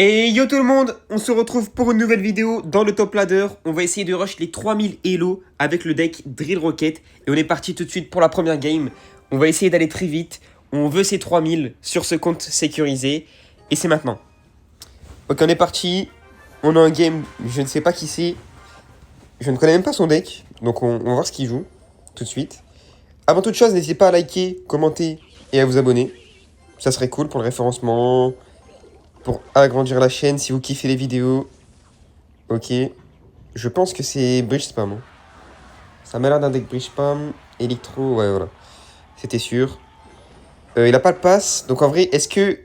Et yo tout le monde, on se retrouve pour une nouvelle vidéo dans le top ladder. On va essayer de rush les 3000 Elo avec le deck Drill Rocket. Et on est parti tout de suite pour la première game. On va essayer d'aller très vite. On veut ces 3000 sur ce compte sécurisé. Et c'est maintenant. Ok, on est parti. On a un game, je ne sais pas qui c'est. Je ne connais même pas son deck. Donc on va voir ce qu'il joue tout de suite. Avant toute chose, n'hésitez pas à liker, commenter et à vous abonner. Ça serait cool pour le référencement, pour agrandir la chaîne si vous kiffez les vidéos. Ok. Je pense que c'est Bridge Spam. Ça m'a l'air d'un deck Bridge Spam. Electro, ouais, voilà. C'était sûr. Il a pas le pass. Donc en vrai, est-ce que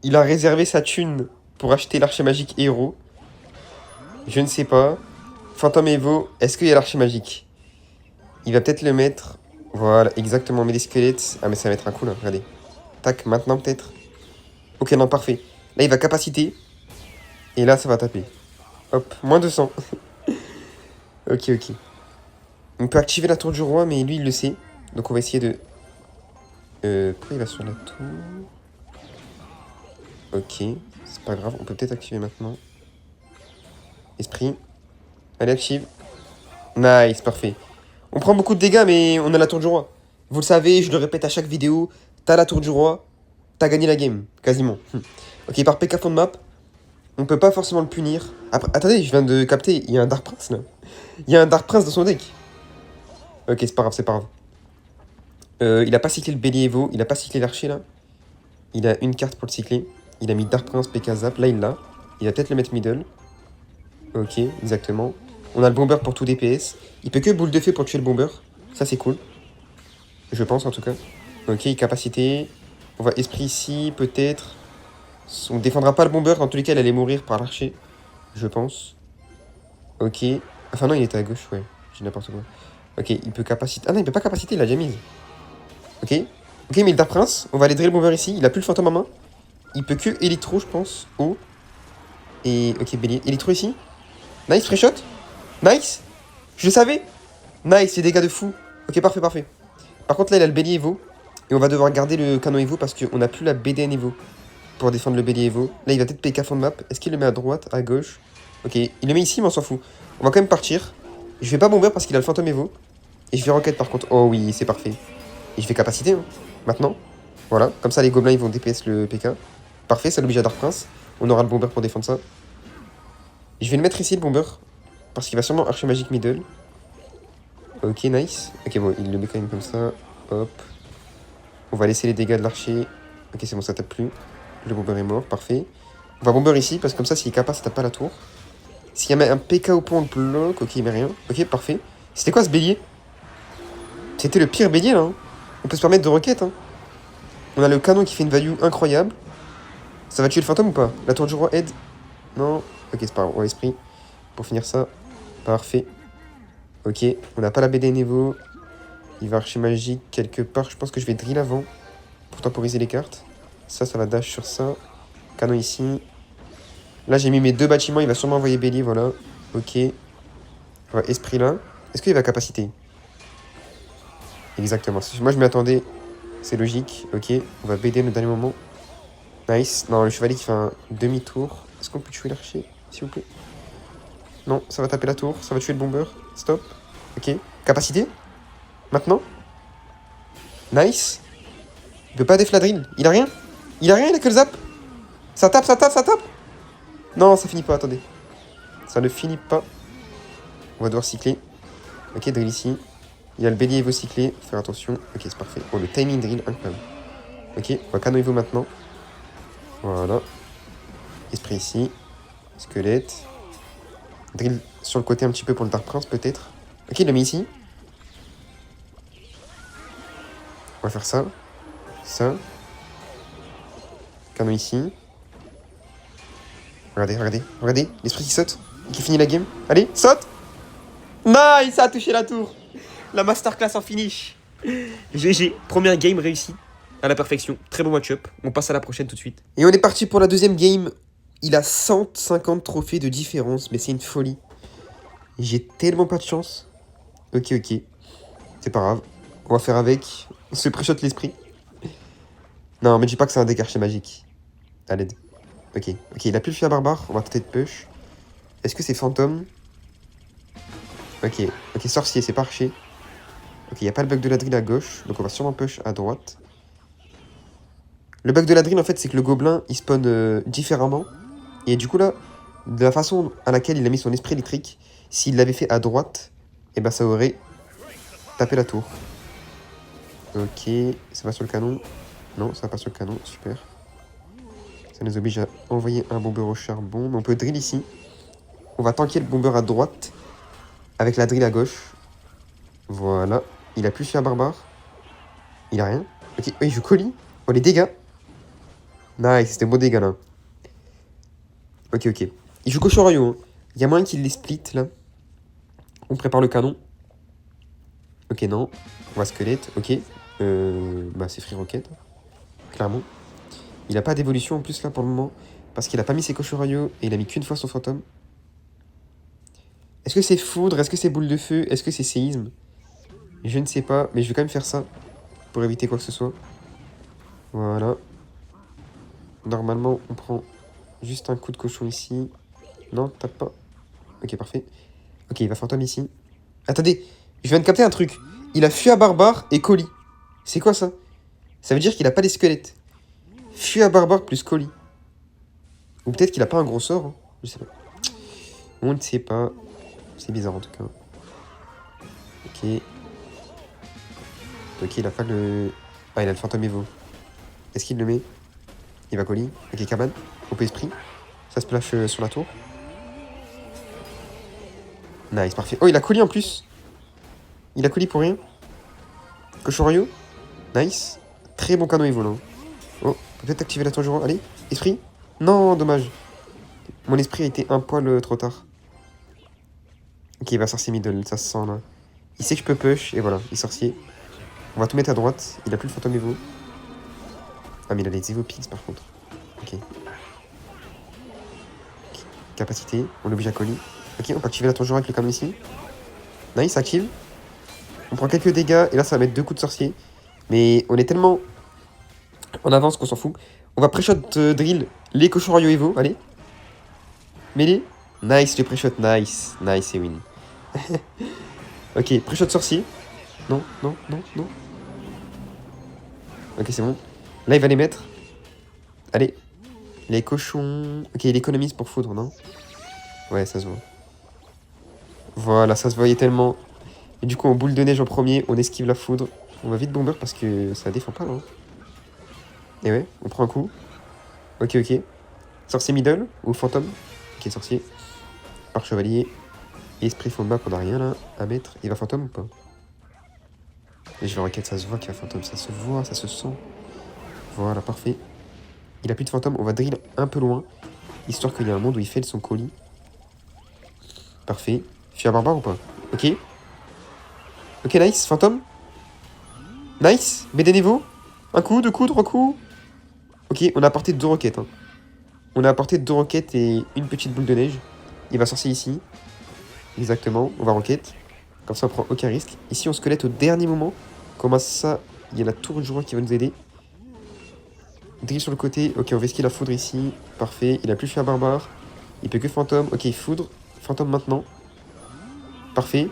il a réservé sa thune pour acheter l'archer magique héros? Je ne sais pas. Phantom Evo, est-ce qu'il y a l'archer magique? Il va peut-être le mettre. Voilà, exactement. Mais les squelettes. Ah, mais ça va mettre un coup là, regardez. Tac, maintenant peut-être. Ok, non, parfait. Là, il va capacité. Et là, ça va taper. Hop, moins 200. Ok, ok. On peut activer la tour du roi, mais lui, il le sait. Donc, on va essayer de... pourquoi il va sur la tour? Ok, c'est pas grave. On peut peut-être activer maintenant. Esprit. Allez, active. Nice, parfait. On prend beaucoup de dégâts, mais on a la tour du roi. Vous le savez, je le répète à chaque vidéo. T'as la tour du roi, t'as gagné la game. Quasiment. Ok, par PK fond de map. On peut pas forcément le punir. Après, attendez, je viens de capter. Il y a un Dark Prince, là. Il y a un Dark Prince dans son deck. Ok, c'est pas grave, c'est pas grave. Il a pas cyclé le bélier Evo, il a pas cyclé l'archer là. Il a une carte pour le cycler. Il a mis Dark Prince, PK Zap, là il l'a. Il va peut-être le mettre middle. Ok, exactement. On a le bomber pour tout DPS. Il peut que boule de feu pour tuer le bomber. Ça c'est cool. Je pense en tout cas. Ok, capacité. On va esprit ici, peut-être. On défendra pas le bomber, dans tous les cas il allait mourir par l'archer. Je pense. Ok. Enfin non, il était à gauche, ouais. J'ai n'importe quoi. Ok, il peut capacité. Ah non, il peut pas capacité, il l'a déjà mise. Ok. Ok, mais le Dark Prince, on va aller drill bomber ici. Il a plus le fantôme à main. Il peut que Electro, je pense. Oh. Et. Ok, bélier. Electro ici. Nice, free shot. Nice. Je le savais. Nice, les dégâts de fou. Ok, parfait, parfait. Par contre, là, il a le bélier Evo. Et on va devoir garder le canon Evo parce qu'on n'a plus la BDN Evo pour défendre le bélier Evo. Là, il va peut-être PK fond de map. Est-ce qu'il le met à droite, à gauche? Ok, il le met ici, mais on s'en fout. On va quand même partir. Je vais pas bomber parce qu'il a le fantôme Evo. Et je vais rocket par contre. Oh oui, c'est parfait. Et je vais capacité, hein, maintenant. Voilà, comme ça les gobelins ils vont DPS le PK. Parfait, ça l'oblige à Dark Prince. On aura le bomber pour défendre ça. Je vais le mettre ici le bomber. Parce qu'il va sûrement archer magique middle. Ok, nice. Ok, bon, il le met quand même comme ça. Hop. On va laisser les dégâts de l'archer. Ok, c'est bon, ça tape plus. Le bomber est mort, parfait. On va bomber ici, parce que comme ça, s'il est capable, ça tape pas la tour. S'il y a un PK au point, on le bloque. Ok, il met rien. Ok, parfait. C'était quoi ce bélier? C'était le pire bélier là. Hein. On peut se permettre de rocket. Hein. On a le canon qui fait une value incroyable. Ça va tuer le fantôme ou pas? La tour du roi aide? Non. Ok, c'est pas grave. On va esprit. Pour finir ça. Parfait. Ok. On n'a pas la BD Nevo. Il va archer magique quelque part. Je pense que je vais drill avant. Pour temporiser les cartes. Ça va dash sur ça. Canon ici. Là, j'ai mis mes deux bâtiments. Il va sûrement envoyer bélier. Voilà. Ok. On va esprit là. Est-ce qu'il va capacité? Exactement. Moi, je m'y attendais. C'est logique. Ok. On va BD au dernier moment. Nice. Non, le chevalier qui fait un demi-tour. Est-ce qu'on peut tuer l'archer, s'il vous plaît? Non, ça va taper la tour. Ça va tuer le bomber. Stop. Ok. Capacité. Maintenant. Nice. Il peut pas défladrille. Il a rien. Il a rien, il a que le zap. Ça tape, ça tape, ça tape. Non, ça finit pas. Attendez. Ça ne finit pas. On va devoir cycler. Ok, drill ici. Il y a le bélier Evo cyclé. Faut faire attention. Ok, c'est parfait. Oh, le timing drill, incroyable. Ok, on va canon Evo maintenant. Voilà. Esprit ici. Squelette. Drill sur le côté un petit peu pour le Dark Prince, peut-être. Ok, il l'a mis ici. On va faire ça. Ça. Canon ici. Regardez, regardez, regardez. L'esprit qui saute. Et qui finit la game. Allez, saute. Nice, ça a touché la tour. La masterclass en finish. GG. Première game réussie. À la perfection. Très bon match-up. On passe à la prochaine tout de suite. Et on est parti pour la deuxième game. Il a 150 trophées de différence, mais c'est une folie. J'ai tellement pas de chance. Ok, ok. C'est pas grave. On va faire avec. Se pré-shot l'esprit. Non, mais dis pas que c'est un deck archer magique. À l'aide. Ok, il a plus le feu à barbare. On va peut-être push. Est-ce que c'est fantôme? Ok, sorcier, c'est pas archer. Ok, il n'y a pas le bug de la drill à gauche. Donc on va sûrement push à droite. Le bug de la drill, en fait, c'est que le gobelin, il spawn différemment. Et du coup, là, de la façon à laquelle il a mis son esprit électrique, s'il l'avait fait à droite, et ben ça aurait tapé la tour. Ok, ça va sur le canon. Non, ça va pas sur le canon, super. Ça nous oblige à envoyer un bomber au charbon. Mais on peut drill ici. On va tanker le bomber à droite avec la drill à gauche. Voilà. Il a plus fait un barbare. Il a rien. Ok, il joue colis. Oh, les dégâts. Nice, c'était beau dégâts là. Ok. Il joue cochon royaux. Hein. Il y a moyen qu'il les split là. On prépare le canon. Ok, non. On va squelette. Ok. Bah, c'est free rocket. Clairement. Il a pas d'évolution en plus là pour le moment. Parce qu'il a pas mis ses cochons royaux et il a mis qu'une fois son fantôme. Est-ce que c'est foudre? Est-ce que c'est boule de feu? Est-ce que c'est séisme? Je ne sais pas, mais je vais quand même faire ça. Pour éviter quoi que ce soit. Voilà. Normalement, on prend juste un coup de cochon ici. Non, tape pas. Ok, parfait. Ok, il va fantôme ici. Attendez, je viens de capter un truc. Il a fui à barbare et colis. C'est quoi ça? Ça veut dire qu'il a pas les squelettes. Fui à barbare plus colis. Ou peut-être qu'il a pas un gros sort. Hein. Je sais pas. On ne sait pas. C'est bizarre en tout cas. Ok. Ok, il a pas le... Ah, il a le fantôme Evo. Est-ce qu'il le met? Il va colis. Ok, cabane. OP esprit. Ça splash sur la tour. Nice, parfait. Oh, il a colis en plus. Il a colis pour rien. Cochon royaux. Nice. Très bon canon Evo là. Oh, peut-être activer la tour jour. Allez, esprit. Non, dommage. Mon esprit a été un poil trop tard. Ok, il va sorcier middle, ça se sent là. Il sait que je peux push, et voilà, il sorcier. On va tout mettre à droite. Il a plus le fantôme Evo. Ah, mais il a les Evo Pigs par contre. Ok. Capacité, on l'oblige à colis. Ok, on peut activer la tour jour avec le canon ici. Nice, active. On prend quelques dégâts, et là ça va mettre 2 coups de sorcier. Mais on est tellement en avance qu'on s'en fout. On va pré-shot drill les cochons royaux Evo, allez. Mêlée. Nice, les pré-shot, nice. Nice et win. Ok, pré-shot sorcier. Non. Ok, c'est bon. Là, il va les mettre. Allez. Les cochons... Ok, il économise pour foudre, non? Ouais, ça se voit. Voilà, ça se voyait tellement. Et du coup, en boule de neige en premier, on esquive la foudre. On va vite bomber parce que ça défend pas, là. Et ouais, on prend un coup. Ok. Sorcier middle ou fantôme? Ok, sorcier. Par chevalier. Esprit fond de map, on a rien là à mettre. Il va fantôme ou pas? Et je vais requête, ça se voit qu'il va fantôme. Ça se voit, ça se sent. Voilà, parfait. Il a plus de fantôme, on va drill un peu loin. Histoire qu'il y a un monde où il fait son colis. Parfait. Je suis à barbare ou pas? Ok. Ok, nice, fantôme. Nice, BD niveau. Un coup, 2 coups, 3 coups. Ok, on a apporté 2 roquettes. Hein. On a apporté 2 roquettes et une petite boule de neige. Il va sortir ici. Exactement, on va roquette. Comme ça, on prend aucun risque. Ici, on squelette au dernier moment. Comment ça? Il y a la tour du roi qui va nous aider. Drill sur le côté. Ok, on va esquiver la foudre ici. Parfait. Il a plus fait un barbare. Il peut que fantôme. Ok, foudre. Fantôme maintenant. Parfait.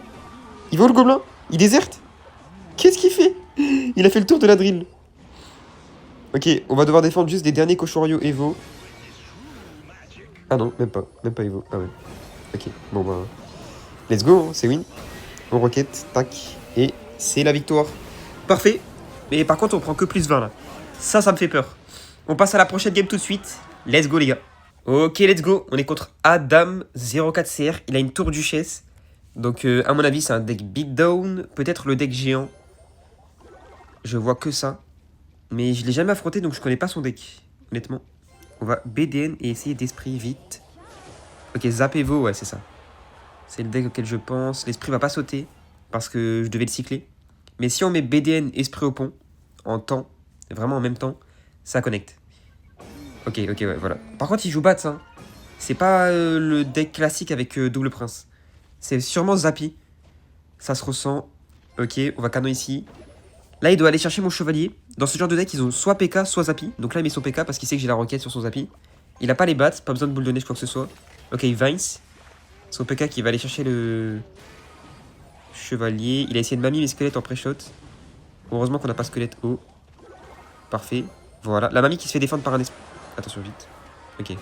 Il va où le gobelin? Il déserte? Qu'est-ce qu'il fait? Il a fait le tour de la drill. Ok, on va devoir défendre juste des derniers cochons royaux Evo. Ah non, même pas. Même pas Evo. Ah ouais. Ok, bon bah... Let's go, hein, c'est win. On roquette, tac. Et c'est la victoire. Parfait. Mais par contre, on prend que plus 20 là. Ça me fait peur. On passe à la prochaine game tout de suite. Let's go les gars. Ok, let's go. On est contre Adam04CR. Il a une tour duchesse. Donc à mon avis, c'est un deck beatdown. Peut-être le deck géant. Je vois que ça. Mais je l'ai jamais affronté, donc je connais pas son deck. Honnêtement. On va BDN et essayer d'esprit vite. Ok, Zap Evo, ouais, c'est ça. C'est le deck auquel je pense. L'esprit va pas sauter. Parce que je devais le cycler. Mais si on met BDN esprit au pont. En temps. Vraiment en même temps. Ça connecte. Ok, ouais, voilà. Par contre, il joue Bats, hein. C'est pas le deck classique avec double prince. C'est sûrement Zappy. Ça se ressent. Ok, on va canon ici. Là, il doit aller chercher mon chevalier. Dans ce genre de deck, ils ont soit PK, soit Zappy. Donc là, il met son PK parce qu'il sait que j'ai la roquette sur son Zappy. Il a pas les bats, pas besoin de boule de neige, quoi que ce soit. Ok, Vines. Son PK qui va aller chercher le chevalier. Il a essayé de mamie les squelettes en pré-shot. Heureusement qu'on n'a pas squelette haut. Parfait. Voilà. La mamie qui se fait défendre par un esprit. Attention, vite. Ok.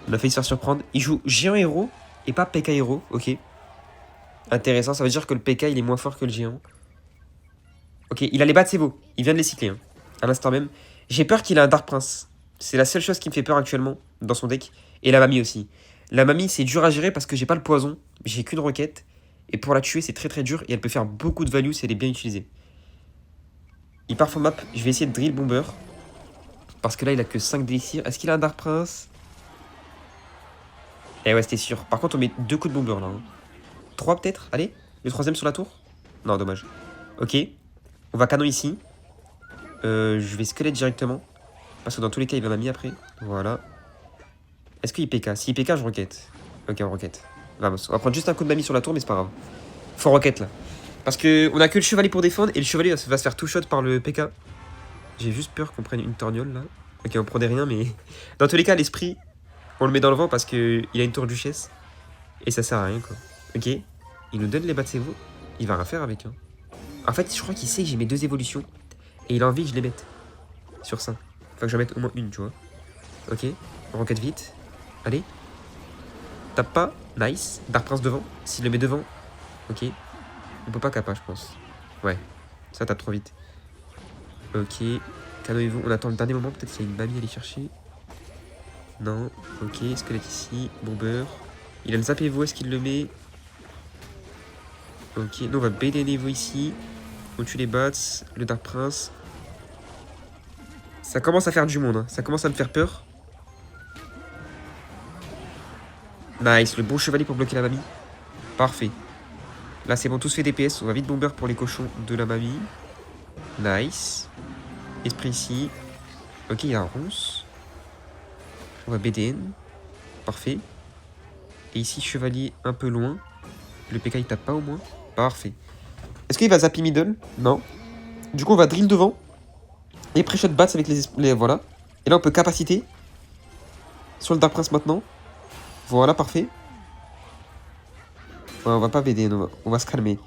On a failli se faire surprendre. Il joue géant héros et pas PK héros. Ok. Intéressant. Ça veut dire que le PK il est moins fort que le géant. Ok. Il a les bats, c'est beau. Il vient de les cycler. Hein. À l'instant même. J'ai peur qu'il ait un Dark Prince. C'est la seule chose qui me fait peur actuellement dans son deck. Et la mamie aussi. La mamie, c'est dur à gérer parce que j'ai pas le poison. J'ai qu'une roquette. Et pour la tuer, c'est très très dur. Et elle peut faire beaucoup de value si elle est bien utilisée. Il part for map. Je vais essayer de drill bomber. Parce que là, il a que 5 d'élixir. Est-ce qu'il a un Dark Prince? Eh ouais, c'était sûr. Par contre, on met 2 coups de bomber là. Hein. 3 peut-être? Allez. Le 3ème sur la tour? Non, dommage. Ok. On va canon ici. Je vais squelette directement. Parce que dans tous les cas, il va mamie après. Voilà. Est-ce qu'il PK? S'il PK, je roquette. Ok, on roquette. Vamos. On va prendre juste un coup de mamie sur la tour, mais c'est pas grave. Faut roquette là. Parce que on a que le chevalier pour défendre et le chevalier va se faire tout shot par le PK. J'ai juste peur qu'on prenne une torgnole là. Ok, on prenait rien, mais dans tous les cas, l'esprit, on le met dans le vent parce qu'il a une tour duchesse. Et ça sert à rien quoi. Ok. Il nous donne les bas de ses veaux. Il va rien faire avec. Hein. En fait, je crois qu'il sait que j'ai mes 2 évolutions. Et il a envie que je les mette. Sur 5. Enfin, que j'en mette au moins une, tu vois. Ok. On roquette vite. Allez. Tape pas. Nice. Dark Prince devant. S'il le met devant. Ok. On peut pas capa, je pense. Ouais. Ça tape trop vite. Ok. Canoë-vous. On attend le dernier moment. Peut-être qu'il y a une mamie à aller chercher. Non. Ok. Squelette ici. Bomber. Il a le zappez-vous. Est-ce qu'il le met? Ok. Nous, on va BDNez-vous ici. On tue les bats. Le Dark Prince. Ça commence à faire du monde. Hein. Ça commence à me faire peur. Nice. Le bon chevalier pour bloquer la mamie. Parfait. Là, c'est bon. Tous fait DPS. On va vite bomber pour les cochons de la mamie. Nice. Esprit ici. Ok, il y a un ronce. On va BDN. Parfait. Et ici, chevalier un peu loin. Le PK, il tape pas au moins. Parfait. Est-ce qu'il va zapper middle? Non. Du coup, on va drill devant. Et pré-shot bats avec les... Voilà. Et là, on peut capacité. Sur le Dark Prince maintenant. Voilà, parfait. Ouais, on va pas BDN, on va se calmer.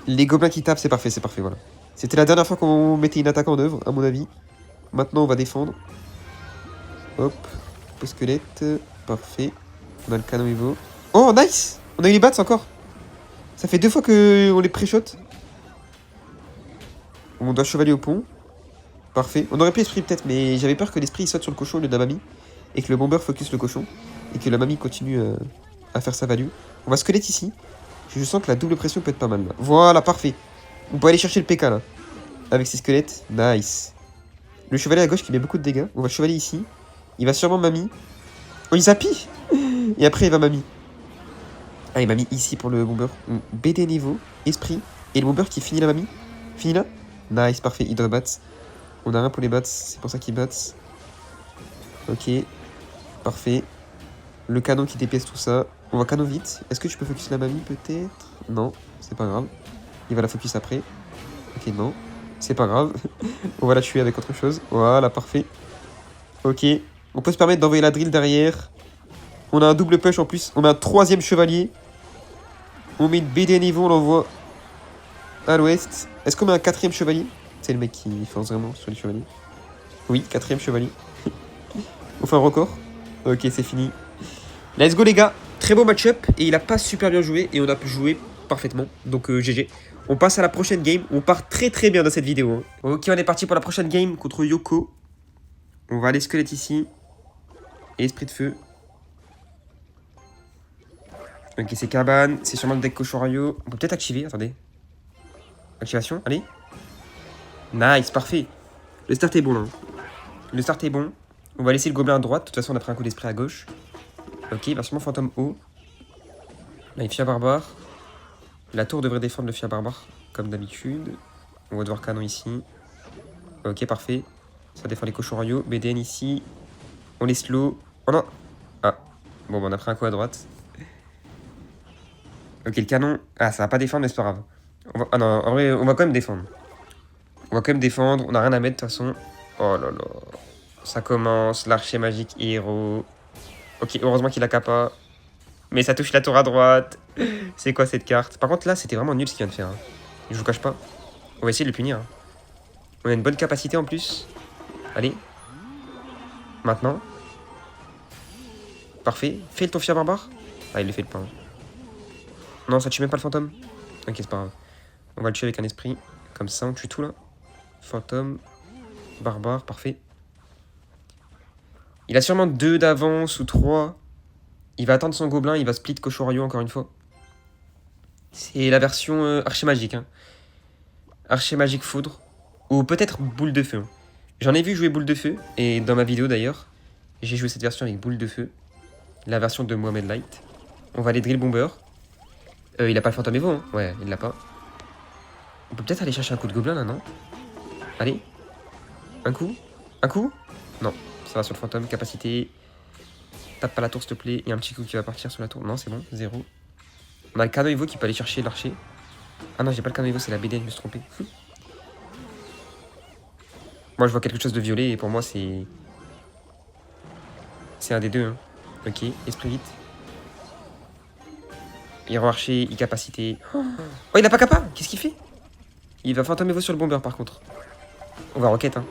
Les gobelins qui tapent, c'est parfait, voilà. C'était la dernière fois qu'on mettait une attaque en œuvre, à mon avis. Maintenant, on va défendre. Hop. Squelette. Parfait. On a le canon Evo. Oh, nice! On a eu les bats encore. Ça fait 2 fois qu'on les pré-shot. On doit chevalier au pont. Parfait. On aurait pu esprit peut-être, mais j'avais peur que l'esprit saute sur le cochon au lieu de la mamie. Et que le bomber focus le cochon. Et que la mamie continue à faire sa value. On va squelette ici. Je sens que la double pression peut être pas mal. Là. Voilà, parfait. On peut aller chercher le PK là. Avec ses squelettes. Nice. Le chevalier à gauche qui met beaucoup de dégâts. On va chevalier ici. Il va sûrement mamie. Oh, il zappie. Et après, il va mamie. Ah, il m'a mis ici pour le bomber. BD niveau, esprit. Et le bomber qui finit la mamie. Fini là. Nice, parfait. Il doit battre. On a rien pour les bats. C'est pour ça qu'ils battent. Ok. Parfait. Le canon qui DPS tout ça. On va canon vite. Est-ce que tu peux focus la mamie peut-être? Non, c'est pas grave. Il va la focus après. Ok, non. C'est pas grave. On va la tuer avec autre chose. Voilà, parfait. Ok. On peut se permettre d'envoyer la drill derrière. On a un double push en plus. On a un 3ème chevalier. On met une BD niveau, on l'envoie à l'ouest. Est-ce qu'on met un 4ème chevalier? C'est le mec qui force vraiment sur les chevaliers. Oui, 4ème chevalier. On fait un record. Ok, c'est fini. Let's go les gars. Très beau match-up. Et il a pas super bien joué. Et on a pu jouer parfaitement. Donc GG. On passe à la prochaine game. On part très très bien dans cette vidéo. Hein. Ok, on est parti pour la prochaine game contre Yoko. On va aller squelette ici. Et esprit de feu. Ok, c'est cabane. C'est sûrement le deck cochorario. On peut peut-être activer. Attendez. Activation. Allez. Nice, parfait. Le start est bon là. Le start est bon. On va laisser le gobelin à droite. De toute façon, on a pris un coup d'esprit à gauche. Ok, versement fantôme haut. Là, il Fia barbare. La tour devrait défendre le Fia barbare, comme d'habitude. On va devoir canon ici. Ok, parfait. Ça défend les cochons royaux. BDN ici. On les slow. Oh non. Ah. Bon, on a pris un coup à droite. Ok, le canon. Ah, ça va pas défendre, mais c'est pas grave. Ah non, en vrai, on va quand même défendre. On va quand même défendre. On a rien à mettre de toute façon. Oh là là. Ça commence, l'archer magique héros. Ok, heureusement qu'il a kappa. Mais ça touche la tour à droite. C'est quoi cette carte? Par contre, là, c'était vraiment nul ce qu'il vient de faire. Hein. Je vous cache pas. On va essayer de le punir. Hein. On a une bonne capacité en plus. Allez. Maintenant. Parfait. Fais le ton fier barbare. Ah, il le fait le pain. Non, ça tue même pas le fantôme. Ok, c'est pas grave. On va le tuer avec un esprit. Comme ça, on tue tout là. Fantôme. Barbare, parfait. Il a sûrement 2 d'avance ou 3. Il va attendre son gobelin, il va split Cochorio encore une fois. C'est la version archer magique. Hein. Archer magique foudre. Ou peut-être boule de feu. Hein. J'en ai vu jouer boule de feu. Et dans ma vidéo d'ailleurs, j'ai joué cette version avec boule de feu. La version de Mohamed Light. On va aller drill bomber. Il a pas le fantôme Evo, hein. Ouais, il l'a pas. On peut peut-être aller chercher un coup de gobelin là, non? Allez. Un coup. Un coup. Non, ça va sur le fantôme. Capacité. Tape pas la tour s'il te plaît. Il y a un petit coup qui va partir sur la tour. Non, c'est bon, 0. On a le canon Evo qui peut aller chercher l'archer. Ah non, j'ai pas le canon Evo, c'est la BD, je me suis trompé. Moi, je vois quelque chose de violet et pour moi, c'est... C'est un des deux. Hein. Ok, esprit vite. Hero archer, incapacité. Oh, il a pas kappa. Qu'est-ce qu'il fait? Il va fantôme Evo sur le bomber par contre. On va rocket, hein.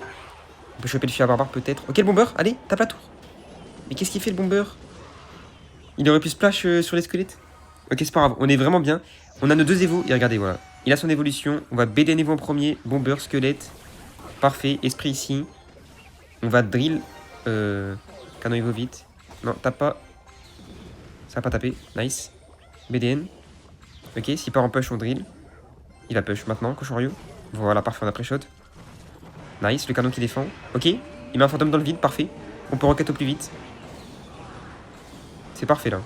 On peut choper le fier barbare peut-être. Ok, le bomber, allez, tape la tour. Mais qu'est-ce qu'il fait le bomber? Il aurait pu splash sur les squelettes. Ok, c'est pas grave, on est vraiment bien. On a nos 2 évos et regardez, voilà. Il a son évolution. On va BD Evo en premier. Bomber, squelette. Parfait, esprit ici. On va drill. Canon Evo vite. Non, tape pas. Ça va pas taper. Nice. BDN. Ok, s'il part en push, on drill. Il va push maintenant, Cochorio. Voilà, parfait, on a pré-shot. Nice, le canon qui défend. Ok, il met un fantôme dans le vide, parfait. On peut rocket au plus vite. C'est parfait là.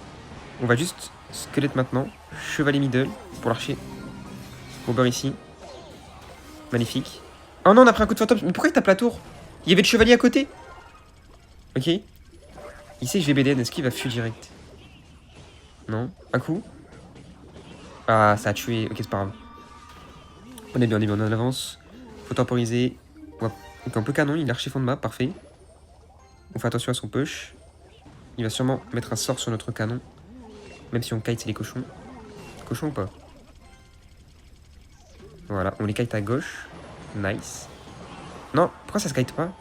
On va juste squelette maintenant. Chevalier middle pour l'archer. Bomber ici. Magnifique. Oh non, on a pris un coup de fantôme. Mais pourquoi il tape la tour? Il y avait le chevalier à côté. Ok. Il sait que je vais BDN. Est-ce qu'il va fuir direct? Non. Un coup. Ah, ça a tué. Ok, c'est pas grave. On est bien, on en avance. Faut temporiser. Ok, on peut canon. Il est archi fond de map. Parfait. On fait attention à son push. Il va sûrement mettre un sort sur notre canon. Même si on kite, c'est les cochons. Cochons ou pas? Voilà, on les kite à gauche. Nice. Non, pourquoi ça se kite pas?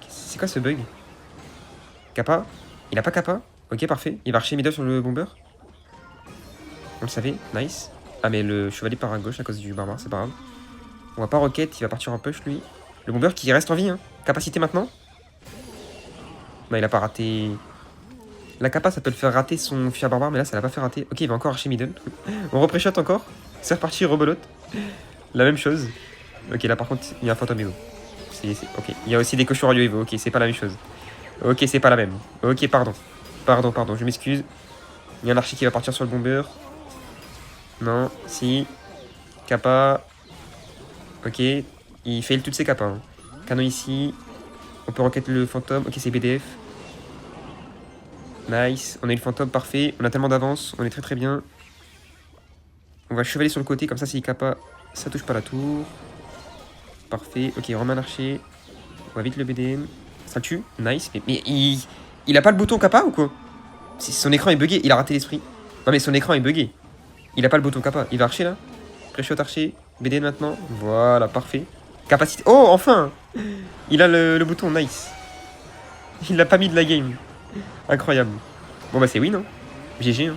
C'est quoi ce bug? Kappa? Il a pas kappa? Ok, parfait. Il va archer middle sur le bomber. On le savait, nice. Ah, mais le chevalier part à gauche à cause du barbare, c'est pas grave. On va pas rocket, il va partir en push lui. Le bomber qui reste en vie, hein. Capacité maintenant? Non, il a pas raté. La kappa, ça peut le faire rater son fier barbare, mais là, ça l'a pas fait rater. Ok, il va encore archer middle. On repré-shot encore. C'est reparti, rebelote. La même chose. Ok, là par contre, il y a un fantôme Evo. Ok, il y a aussi des cochons radio Evo. Ok, c'est pas la même chose. Ok, c'est pas la même. Ok, pardon. Pardon, je m'excuse. Il y a un archer qui va partir sur le bomber. Non, si. Kappa. Ok, il fail toutes ses kappas. Hein. Canon ici. On peut rocket le fantôme. Ok, c'est BDF. Nice. On a eu le fantôme, parfait. On a tellement d'avance. On est très très bien. On va chevalier sur le côté, comme ça, si kappa, ça touche pas la tour. Parfait. Ok, remet un archer. On va vite le BDM. Ça le tue. Nice. Mais il a pas le bouton kappa ou quoi? Son écran est bugué. Il a raté l'esprit. Non, mais son écran est bugué. Il a pas le bouton kappa. Il va archer là. Pré-shot archer. BDM maintenant. Voilà, parfait. Capacité. Oh, enfin! Il a le bouton. Nice. Il l'a pas mis de la game. Incroyable. Bon, bah, c'est win, hein. GG, hein.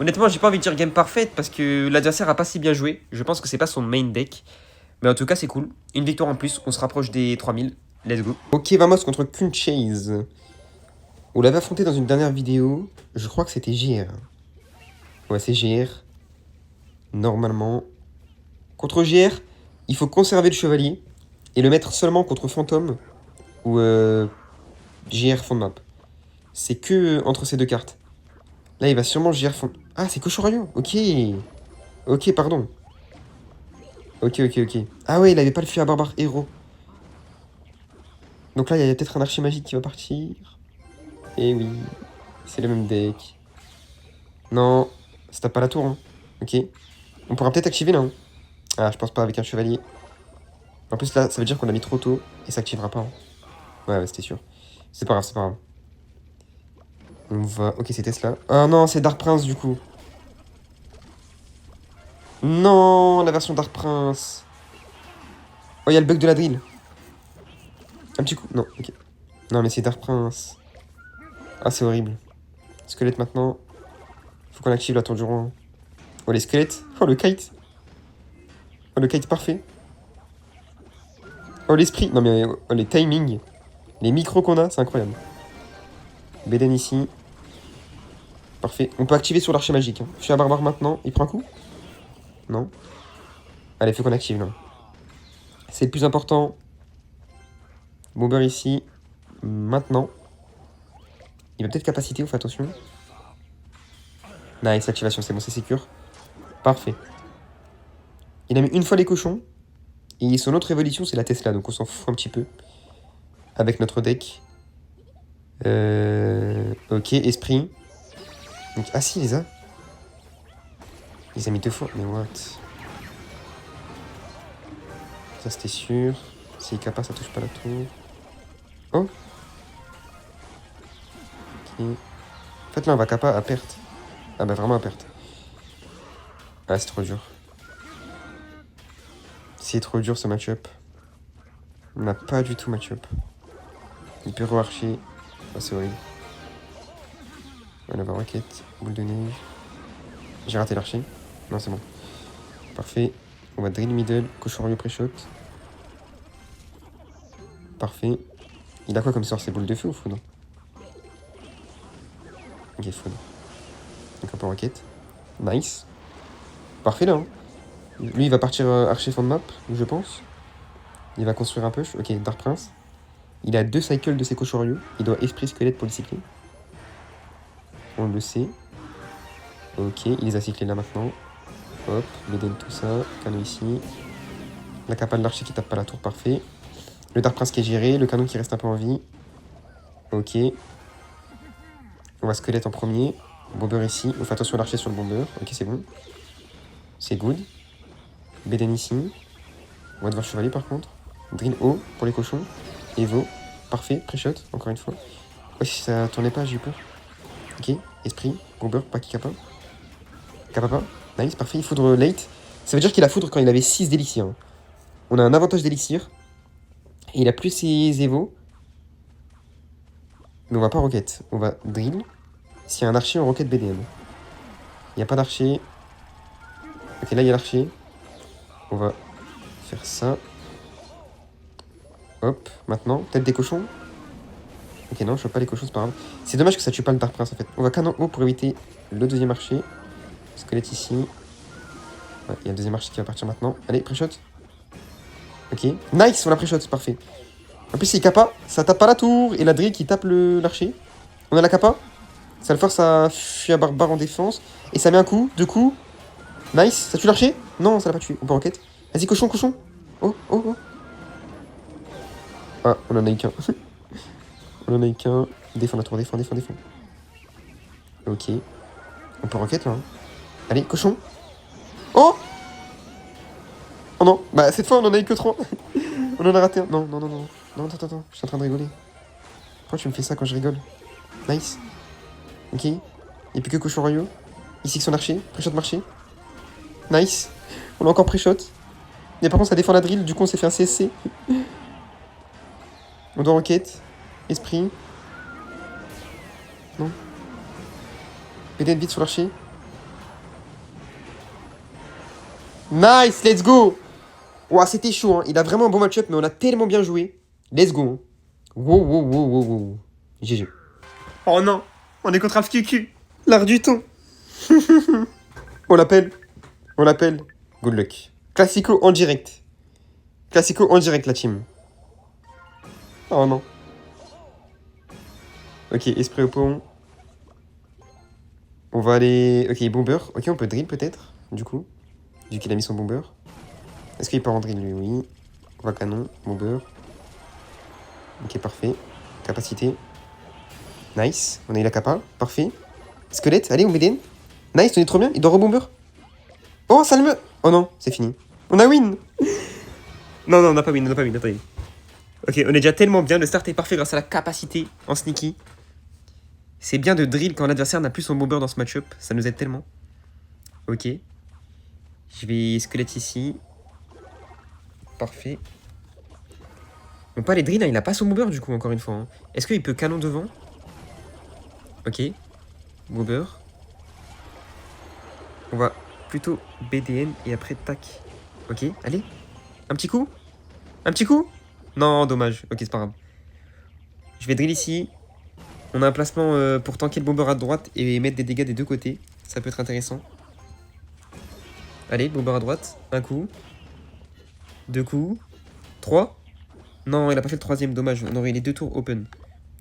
Honnêtement, j'ai pas envie de dire game parfaite parce que l'adversaire a pas si bien joué. Je pense que c'est pas son main deck. Mais en tout cas, c'est cool. Une victoire en plus. On se rapproche des 3000. Let's go. Ok, Vamos contre Kunchase. On l'avait affronté dans une dernière vidéo. Je crois que c'était JR. Ouais, c'est JR. Normalement. Contre JR, il faut conserver le chevalier et le mettre seulement contre fantôme ou JR fond de map. C'est que entre ces 2 cartes. Là, il va sûrement JR fond... Ah, c'est Cochorayo. Ok. Ok, pardon. Ok. Ah ouais, il avait pas le fuir barbare héros. Donc là, il y a peut-être un archer magique qui va partir. Eh oui, c'est le même deck. Non, ça tape pas la tour. Hein. Ok. On pourra peut-être activer là. Hein. Ah, je pense pas avec un chevalier. En plus là, ça veut dire qu'on a mis trop tôt et ça activera pas. Hein. Ouais, c'était sûr. C'est pas grave, c'est pas grave. On va... Ok, c'est Tesla. Ah non, c'est Dark Prince, du coup. Non, la version Dark Prince. Oh, il y a le bug de la drill. Un petit coup. Non, ok. Non, mais c'est Dark Prince. Ah, c'est horrible. Squelette maintenant. Faut qu'on active la tour du roi. Oh, les squelettes. Oh, le kite. Oh, le kite parfait. Oh, l'esprit. Non, mais oh, les timings. Les micros qu'on a, c'est incroyable. Beden ici. Parfait. On peut activer sur l'archer magique. Hein. Je suis à barbare maintenant. Il prend un coup? Non. Allez, faut qu'on active là. C'est le plus important. Bomber ici. Maintenant. Il va peut-être capacité, on fait attention. Nice, activation, c'est bon, c'est sécure. Parfait. Il a mis une fois les cochons. Et son autre évolution, c'est la Tesla, donc on s'en fout un petit peu. Avec notre deck. Ok, esprit. Donc, ah si, il les a. Il les a mis 2 fois. Mais what? Ça, c'était sûr. S'il est capable, ça touche pas la tour. Oh. Ok. En fait, là, on va capa à perte. Ah bah, vraiment à perte. Ah, c'est trop dur. C'est trop dur, ce match-up. On n'a pas du tout match-up. Il peut re-archer. Ah, c'est horrible. On va roquette. Boule de neige. J'ai raté l'archer. Non, c'est bon. Parfait. On va drill middle. Cochon pré-shot. Parfait. Il a quoi comme sort? C'est boule de feu ou foudre? Ok, foudre. Donc un peu roquette. Nice. Parfait là. Hein. Lui, il va partir archer fond de map, je pense. Il va construire un push. Ok, Dark Prince. Il a 2 cycles de ses cochorieux. Il doit esprit squelette pour le cycler. On le sait. Ok, il les a cyclés là maintenant. Hop, Beden, tout ça. Canon ici. La capa de l'archer qui tape pas la tour, parfait. Le Dark Prince qui est géré. Le canon qui reste un peu en vie. Ok. On va squelette en premier. Bomber ici. On fait attention à l'archer sur le bomber. Ok, c'est bon. C'est good. Beden ici. On va devoir chevalier par contre. Drill haut pour les cochons. Evo. Parfait. Pré-shot, encore une fois. Ouais, si ça tournait pas, j'ai eu peur. Ok. Esprit. Bomber, pas qui capa. Capa pas. Nice, parfait. Il foudre late. Ça veut dire qu'il a foudre quand il avait 6 d'élixir. Hein. On a un avantage d'élixir. Et il a plus ses Evo. Mais on va pas roquette. On va drill. S'il y a un archer, on roquette BDM. Il n'y a pas d'archer. Ok, là il y a l'archer. On va faire ça. Hop, maintenant, peut-être des cochons. Ok, non, je chope pas les cochons, c'est pas grave. C'est dommage que ça tue pas le Dark Prince en fait. On va canon haut pour éviter le deuxième archer. Squelette ici. Ouais, il y a le deuxième archer qui va partir maintenant. Allez, pré-shot. Ok, nice, on l'a pré-shot, c'est parfait. En plus, il capa, ça tape pas la tour. Et la drill qui tape l'archer. On a la capa. Ça le force à fuir à barbare en défense. Et ça met un coup, 2 coups. Nice, ça tue l'archer? Non, ça l'a pas tué. On peut roquette. Vas-y, cochon, cochon. Oh, oh, oh. Ah, on en a eu qu'un. On en a eu qu'un. Défends la tour, défends, défends, défends. Ok. On peut roquette là. Hein. Allez, cochon. Oh! Oh non, bah cette fois on en a eu que 3. On en a raté un. Non, non, non, non. Non, attends, attends, je suis en train de rigoler. Pourquoi tu me fais ça quand je rigole? Nice. Ok. Il n'y a plus que cochon royaux. Ici que son archer. Pré-shot marché. Nice. On a encore pré-shot. Mais par contre ça défend la drill, du coup on s'est fait un CSC. On doit roquette. Esprit. Non. BDN vite sur l'archer. Nice, let's go. Ouah, c'était chaud, hein. Il a vraiment un bon match-up, mais on a tellement bien joué. Let's go. Hein. Wow, wow, wow, wow, wow. GG. Oh non, on est contre FQQ. L'art du temps. On l'appelle. On l'appelle. Good luck. Classico en direct. Classico en direct, la team. Oh non. Ok, esprit au pont. On va aller... Ok, bomber. Ok, on peut drill peut-être, du coup. Vu qu'il a mis son bomber. Est-ce qu'il part en drill, lui? Oui. On va canon, bomber. Ok, parfait. Capacité. Nice. On a eu la capa. Parfait. Squelette. Allez, on BDN. Nice, on est trop bien. Il doit rebomber. Oh, ça le me... Oh non, c'est fini. On a win. Non, non, on n'a pas win, on n'a pas win. Attendez. Ok, on est déjà tellement bien. Le start est parfait grâce à la capacité en sneaky. C'est bien de drill quand l'adversaire n'a plus son bomber dans ce match-up. Ça nous aide tellement. Ok. Je vais squelette ici. Parfait. On peut aller drill, hein, il a pas son bomber du coup, encore une fois. Hein. Est-ce qu'il peut canon devant? Ok. Bomber. On va plutôt BDN et après tac. Ok, allez. Un petit coup? Un petit coup? Non, dommage. Ok, c'est pas grave. Je vais drill ici. On a un placement pour tanker le bomber à droite et mettre des dégâts des deux côtés. Ça peut être intéressant. Allez, bomber à droite. Un coup. Deux coups. Trois. Non, il a pas fait le troisième. Dommage. On aurait les deux tours open.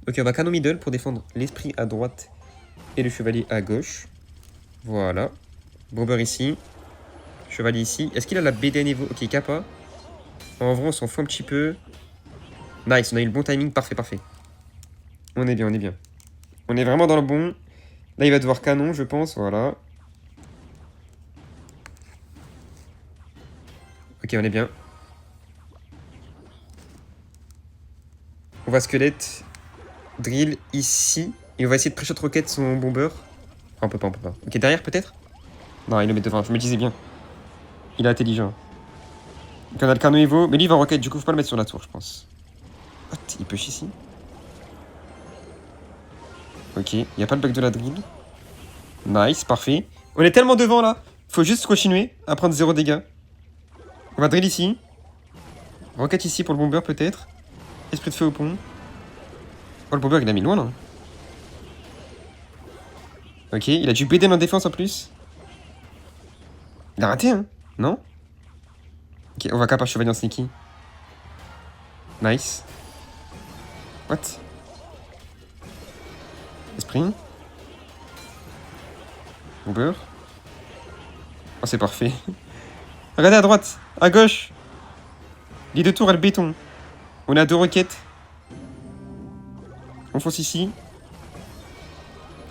Ok, on va canon middle pour défendre l'esprit à droite et le chevalier à gauche. Voilà. Bomber ici. Chevalier ici. Est-ce qu'il a la BD à niveau? Ok, kappa. En vrai, on s'en fout un petit peu. Nice, on a eu le bon timing. Parfait, parfait. On est bien, on est bien. On est vraiment dans le bon. Là, il va devoir canon, je pense. Voilà. Ok, on est bien. On va squelette. Drill ici. Et on va essayer de pré-shot rocket son bomber. Ah, on peut pas, on peut pas. Ok, derrière peut-être? Non, il le met devant. Je me disais bien. Il est intelligent. Donc on a le canon Evo. Mais lui, il va rocket. Du coup, faut pas le mettre sur la tour, je pense. What? Il push ici. Ok, il n'y a pas le bug de la drill. Nice, parfait. On est tellement devant là. Faut juste continuer à prendre 0 dégâts. On va drill ici. Rocket ici pour le bomber peut-être. Esprit de feu au pont. Oh, le bomber il a mis loin là. Ok, il a dû BD en défense en plus. Il a raté, hein? Non? Ok, on va capable chevalier en sneaky. Nice. What? Esprit. Bomber. Oh, c'est parfait. Regardez à droite, à gauche. Les deux tours, elles béton. On a deux roquettes. On fonce ici.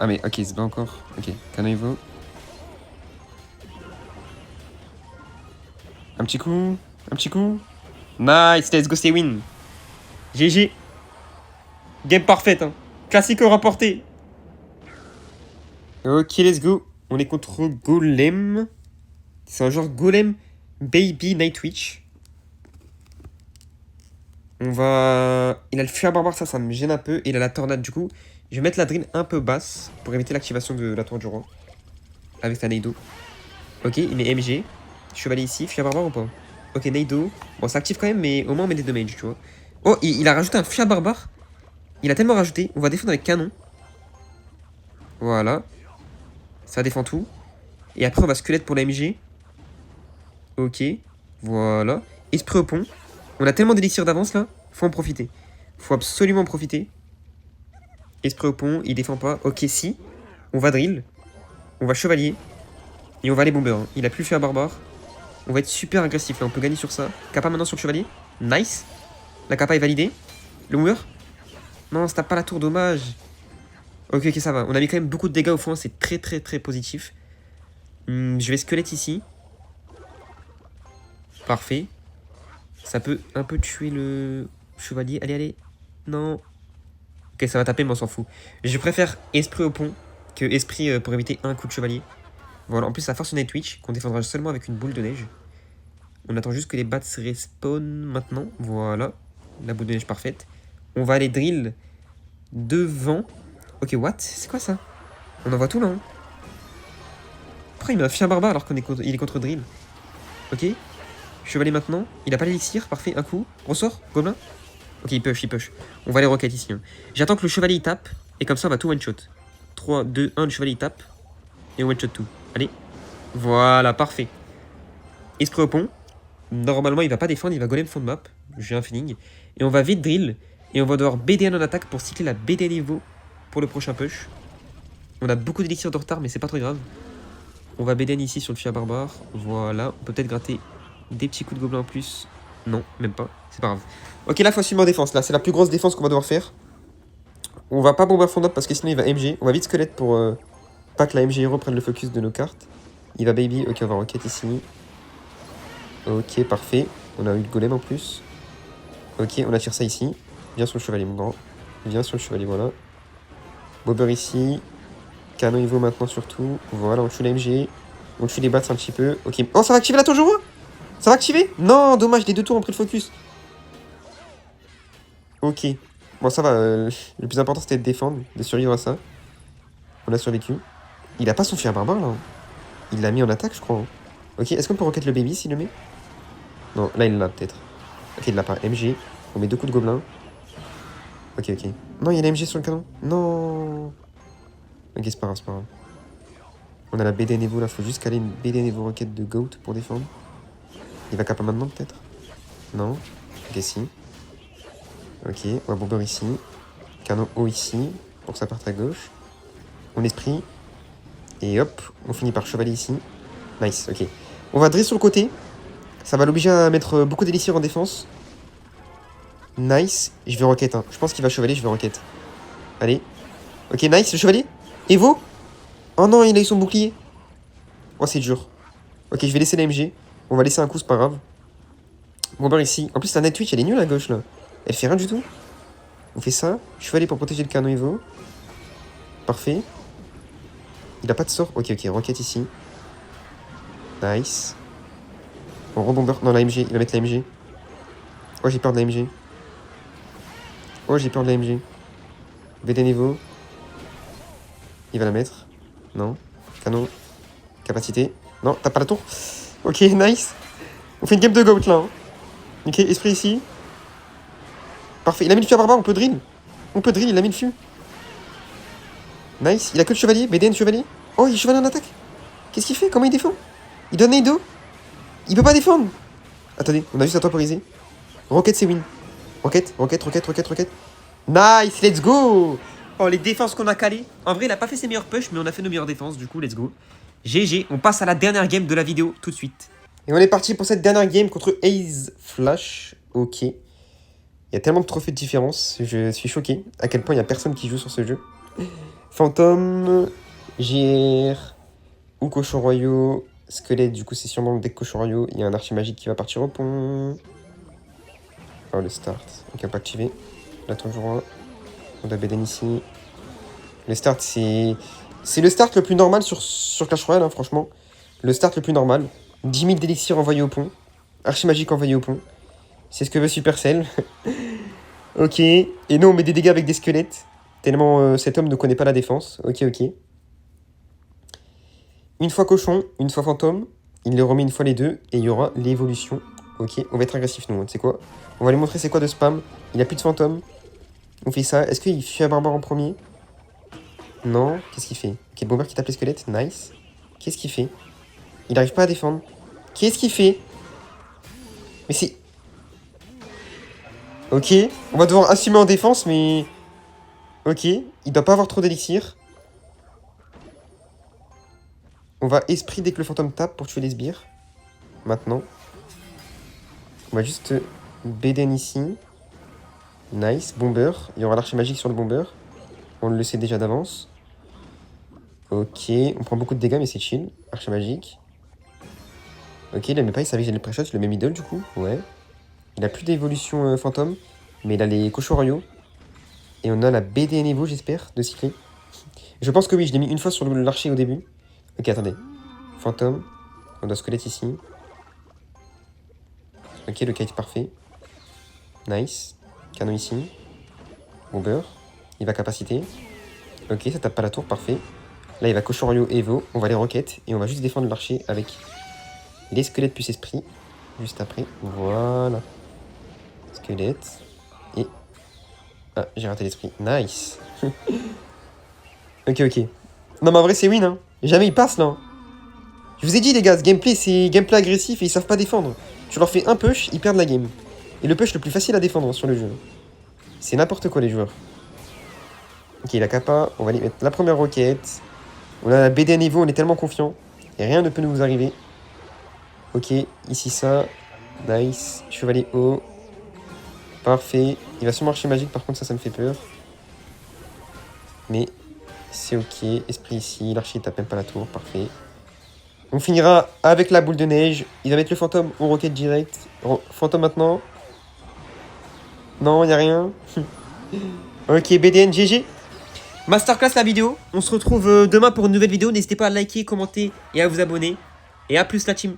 Ah mais ok, c'est pas encore. Ok, canon Evo. Un petit coup. Un petit coup. Nice, let's go, stay win. GG. Game parfaite, hein. Classico rapporté. Ok, let's go. On est contre Golem. C'est un genre Golem Baby Nightwitch. On va... Il a le feu à barbare, ça me gêne un peu. Et il a la tornade, du coup. Je vais mettre la drill un peu basse pour éviter l'activation de la tour du roi. Avec la Neido. Ok, il met MG. Chevalier ici, feu à barbare ou pas? Ok, Neido. Bon, ça active quand même, mais au moins on met des damage, tu vois. Oh, il a rajouté un feu à barbare. Il a tellement rajouté. On va défendre avec canon. Voilà. Ça défend tout. Et après, on va squelette pour la MG. Ok. Voilà. Esprit au pont. On a tellement d'élixir d'avance là. Faut en profiter. Faut absolument en profiter. Esprit au pont. Il défend pas. Ok, si. On va drill. On va chevalier. Et on va aller bomber. Hein. Il a plus fait à barbare. On va être super agressif là. On peut gagner sur ça. Kappa maintenant sur le chevalier. Nice. La kappa est validée. Le bomber. Non, ça tape pas la tour. Dommage. Ok, ok, ça va. On a mis quand même beaucoup de dégâts au fond. C'est très, très, très positif. Je vais squelette ici. Parfait. Ça peut un peu tuer le chevalier. Allez, allez. Non. Ok, ça va taper, mais on s'en fout. Je préfère esprit au pont que esprit pour éviter un coup de chevalier. Voilà, en plus, ça force une Nightwitch qu'on défendra seulement avec une boule de neige. On attend juste que les bats se respawn maintenant. Voilà. La boule de neige parfaite. On va aller drill devant. Ok, what? C'est quoi ça? On en voit tout là. Hein. Pourquoi il met un chien barbare alors il est contre drill? Ok. Chevalier maintenant. Il a pas l'élixir. Parfait. Un coup. Ressort. Gobelin. Ok, il push, il push. On va aller rocket ici. Hein. J'attends que le chevalier il tape. Et comme ça, on va tout one shot. 3, 2, 1, le chevalier il tape. Et on one shot tout. Allez. Voilà, parfait. Esprit au pont. Normalement, il va pas défendre, il va golem fond de map. J'ai un feeling. Et on va vite drill. Et on va devoir BDN en attaque pour cycler la BD niveau pour le prochain push. On a beaucoup d'élixir de retard, mais c'est pas trop grave. On va BDN ici sur le fia barbare. Voilà. On peut peut-être gratter des petits coups de gobelin en plus. Non, même pas. C'est pas grave. Ok, là, faut assumer en défense. Là, c'est la plus grosse défense qu'on va devoir faire. On va pas bomber fond up parce que sinon il va MG. On va vite squelette pour pas que la MG Hero prenne le focus de nos cartes. Il va baby. Ok, on va rocket ici. Ok, parfait. On a eu le golem en plus. Ok, on attire ça ici. Viens sur le chevalier, mon grand. Viens sur le chevalier, voilà. Bobber ici. Canon Evo maintenant surtout. Voilà, on tue la MG. On tue les bats un petit peu. Ok. Oh, ça va activer la tour roi. Ça va activer? Non, dommage, les 2 tours ont pris le focus. Ok. Bon, ça va. Le plus important, c'était de défendre, de survivre à ça. On a survécu. Il a pas son fier barbare, là. Il l'a mis en attaque, je crois. Hein. Ok, est-ce qu'on peut rocket le baby s'il le met? Non, là, il l'a peut-être. Ok, il l'a pas. MG. On met 2 coups de gobelin. Ok, ok. Non, il y a la MG sur le canon. Non. Ok, c'est pas grave, c'est pas grave. On a la BD Nevo, là. Faut juste caler une BD Nevo rocket de Goat pour défendre. Il va capa maintenant, peut-être? Non. Ok, si. Ok, on va bomber ici. Canon haut ici, pour que ça parte à gauche. On esprit. Et hop, on finit par chevalier ici. Nice, ok. On va drill sur le côté. Ça va l'obliger à mettre beaucoup d'élixir en défense. Nice. Je vais rocket, hein. Je pense qu'il va chevalier, je vais rocket. Allez. Ok, nice, le chevalier. Evo. Oh non, il a eu son bouclier. Oh, c'est dur. Ok, je vais laisser la MG. On va laisser un coup, c'est pas grave. Bomber ici. En plus, la Night Twitch, elle est nulle à gauche, là. Elle fait rien du tout. On fait ça. Chevalier pour protéger le canon Evo. Parfait. Il a pas de sort. Ok, ok, rocket ici. Nice. On rebomber. Non, la MG. Il va mettre la MG. Oh, j'ai peur de la MG. Oh, j'ai peur de la MG. BD niveau. Il va la mettre. Non. Canon. Capacité. Non, t'as pas la tour. Ok, nice. On fait une game de goat là. Hein. Ok, esprit ici. Parfait. Il a mis le feu barbare, on peut drill. On peut drill, il a mis le feu. Nice. Il a que le chevalier. BDN chevalier. Oh, il est chevalier en attaque. Qu'est-ce qu'il fait? Comment il défend? Il donne Neido. Il peut pas défendre. Attendez, on a juste à temporiser. Rocket, c'est win. Rocket, rocket, rocket, rocket, rocket. Nice, let's go. Oh, les défenses qu'on a calées. En vrai, il a pas fait ses meilleurs push, mais on a fait nos meilleures défenses. Du coup, let's go. GG, on passe à la dernière game de la vidéo tout de suite. Et on est parti pour cette dernière game contre Ace Flash. Ok. Il y a tellement de trophées de différence. Je suis choqué à quel point il n'y a personne qui joue sur ce jeu. Fantôme, JR, ou Cochon Royaux, Squelette, du coup c'est sûrement le deck Cochon Royaux. Il y a un archi-magique qui va partir au pont. Oh, le start. Ok, on peut activer. La tour du roi. On a Beden ici. Le start, c'est... C'est le start le plus normal sur Clash Royale, hein, franchement. Le start le plus normal. 10 000 d'élixir envoyés au pont. Archi-magique envoyé au pont. C'est ce que veut Supercell. Ok. Et nous, on met des dégâts avec des squelettes. Tellement cet homme ne connaît pas la défense. Ok, ok. Une fois cochon, une fois fantôme. Il les remet une fois les deux. Et il y aura l'évolution. Ok, on va être agressif, nous. Hein, tu sais quoi? On va lui montrer c'est quoi de spam. Il a plus de fantôme. On fait ça. Est-ce qu'il fuit un barbare en premier? Non. Qu'est-ce qu'il fait? Ok, Bomber qui tape les squelettes. Nice. Qu'est-ce qu'il fait? Il n'arrive pas à défendre. Qu'est-ce qu'il fait? Mais c'est... Ok. On va devoir assumer en défense, mais... Ok. Il doit pas avoir trop d'élixir. On va esprit dès que le fantôme tape pour tuer les sbires. Maintenant. On va juste Beden ici. Nice. Bomber. Il y aura l'archer magique sur le bomber. On le sait déjà d'avance. Ok. On prend beaucoup de dégâts, mais c'est chill. Archer magique. Ok, il ne met pas, il savait que j'ai le pré-shot. Je le mets middle du coup. Ouais. Il a plus d'évolution fantôme. Mais il a les cochons royaux. Et on a la BDN Evo, j'espère, de cycler. Je pense que oui, je l'ai mis une fois sur l'archer au début. Ok, attendez. Fantôme. On a squelette ici. Ok, le kite parfait. Nice. Canon ici. Bomber. Il va capacité. Ok, ça tape pas la tour, parfait. Là, il va cochon royaux Evo. On va les roquettes. Et on va juste défendre l'archer avec les squelettes plus esprit. Juste après. Voilà. Squelette. Et... Ah, j'ai raté l'esprit. Nice. Ok, ok. Non, mais en vrai, c'est win, hein. Jamais ils passent, là. Je vous ai dit, les gars, ce gameplay, c'est gameplay agressif et ils savent pas défendre. Tu leur fais un push, ils perdent la game. Et le push le plus facile à défendre sur le jeu. C'est n'importe quoi, les joueurs. Ok, la kappa, on va aller mettre la première roquette. On a la BD à niveau, on est tellement confiant. Et rien ne peut nous arriver. Ok, ici ça. Nice. Chevalier haut. Parfait. Il va sûrement marcher magique, par contre, ça me fait peur. Mais c'est ok. Esprit ici. L'archer tape même pas la tour. Parfait. On finira avec la boule de neige. Il va mettre le fantôme au roquette direct. Fantôme maintenant. Non, y a rien. Ok, BDN, GG. Masterclass la vidéo. On se retrouve demain pour une nouvelle vidéo. N'hésitez pas à liker, commenter et à vous abonner. Et à plus la team.